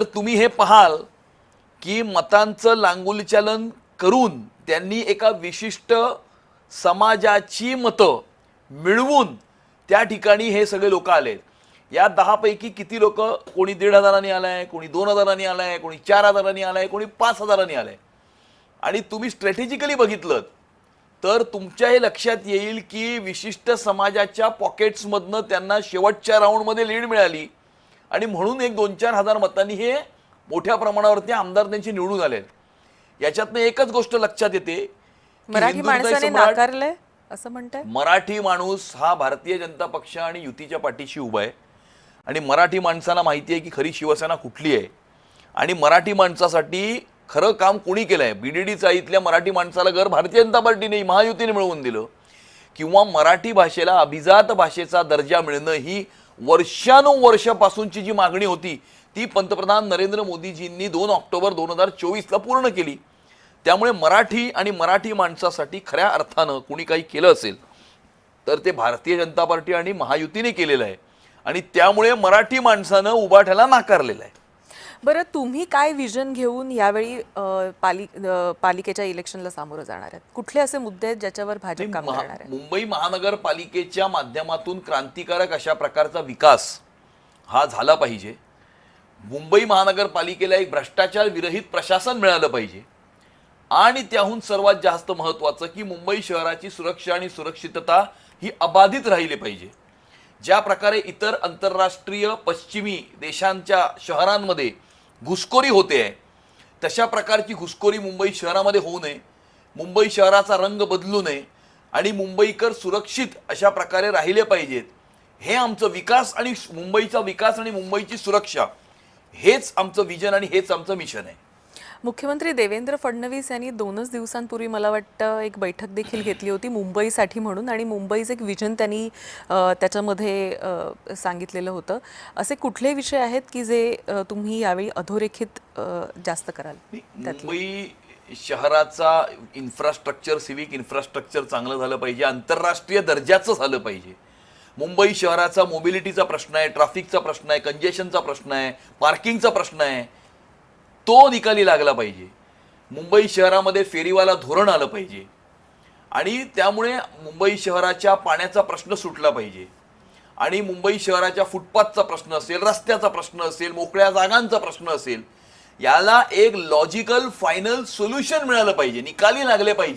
तर तुम्ही हे पाहाल की मतांचं लांगुलचालन करून त्यांनी एका विशिष्ट समाजाची मतं मिळवून त्या ठिकाणी हे सगळे लोक आले. या 10 पैकी किती लोक, कोणी 1,500 आलाय, कोणी 2,000 आलाय, कोणी 4,000 आलाय, कोणी 5,000 आलाय. आणि तुम्ही स्ट्रॅटेजिकली बघितलं तर तुमच्या हे लक्षात येईल की विशिष्ट समाजाच्या पॉकेट्समधनं त्यांना शेवटच्या राऊंडमध्ये लीड मिळाली आणि म्हणून एक 2-4 हजार मतांनी हे मोठ्या प्रमाणावरती आमदार त्यांचे निवडून आले. याच्यातनं एकच गोष्ट लक्षात येते, मराठी माणसाने नाकारलंय असं म्हणताय. मराठी माणूस हा भारतीय जनता पक्ष आणि युतीच्या पाठीशी उभा आहे आणि मराठी माणसाला माहिती आहे की खरी शिवसेना कुठली आहे आणि मराठी माणसासाठी खरं काम कोणी केलंय. बीडीडी चाळीतल्या मराठी माणसाला घर भारतीय जनता पार्टीने महायुतीने मिळवून दिलं किंवा मराठी भाषेला अभिजात भाषेचा दर्जा मिळणं ही वर्षानुवर्षापासूनची जी मागणी होती ती पंतप्रधान नरेंद्र मोदीजींनी 2 ऑक्टोबर 2024ला पूर्ण केली. त्यामुळे मराठी आणि मराठी माणसासाठी खऱ्या अर्थानं कोणी काही केलं असेल तर ते भारतीय जनता पार्टी आणि महायुतीने केलेलं आहे आणि त्यामुळे मराठी माणसानं उभाठ्याला नाकारलेलं आहे. बरं, तुम्ही काय विजन घेऊन यावेळी पालिकेच्या इलेक्शनला सामोरं जाणार आहेत? कुठले असे मुद्दे आहेत ज्याच्यावर भाजप काम करणार आहे? मुंबई महानगरपालिकेच्या माध्यमातून क्रांतिकारक अशा प्रकारचा विकास हा झाला पाहिजे. मुंबई महानगरपालिकेला एक भ्रष्टाचार विरहित प्रशासन मिळालं पाहिजे आणि त्याहून सर्वात जास्त महत्त्वाचं की मुंबई शहराची सुरक्षा आणि सुरक्षितता ही अबाधित राहिली पाहिजे. ज्या प्रकारे इतर आंतरराष्ट्रीय पश्चिमी देशांच्या शहरांमध्ये घुसखोरी होते आहे तशा प्रकारची घुसखोरी मुंबई शहरामध्ये होऊ नये, मुंबई शहराचा रंग बदलू नये आणि मुंबईकर सुरक्षित अशा प्रकारे राहिले पाहिजेत. हे आमचं विकास आणि मुंबईचा विकास आणि मुंबईची सुरक्षा हेच आमचं विजन आणि हेच आमचं मिशन आहे. मुख्यमंत्री देवेंद्र फडणवीस यांनी 2च दिवसांपूर्वी मला वाटतं एक बैठक देखील घेतली होती मुंबईसाठी म्हणून आणि मुंबईचं एक विजन त्यांनी त्याच्यामध्ये सांगितलेलं होतं. असे कुठले विषय आहेत की जे तुम्ही यावेळी अधोरेखित जास्त कराल? मुंबई शहराचा इन्फ्रास्ट्रक्चर, सिव्हिक इन्फ्रास्ट्रक्चर चांगलं झालं पाहिजे, आंतरराष्ट्रीय दर्जाचं झालं पाहिजे. मुंबई शहराचा मोबिलिटीचा प्रश्न आहे, ट्रॅफिकचा प्रश्न आहे, कंजेशनचा प्रश्न आहे, पार्किंगचा प्रश्न आहे, तो निकाली लागला पाहिजे. मुंबई शहरामध्ये फेरीवाला धोरण आलं पाहिजे आणि त्यामुळे मुंबई शहराच्या पाण्याचा प्रश्न सुटला पाहिजे आणि मुंबई शहराच्या फुटपाथचा प्रश्न असेल, रस्त्याचा प्रश्न असेल, मोकळ्या जागांचा प्रश्न असेल, याला एक लॉजिकल फायनल सोल्युशन मिळालं पाहिजे, निकाली लागले पाहिजे.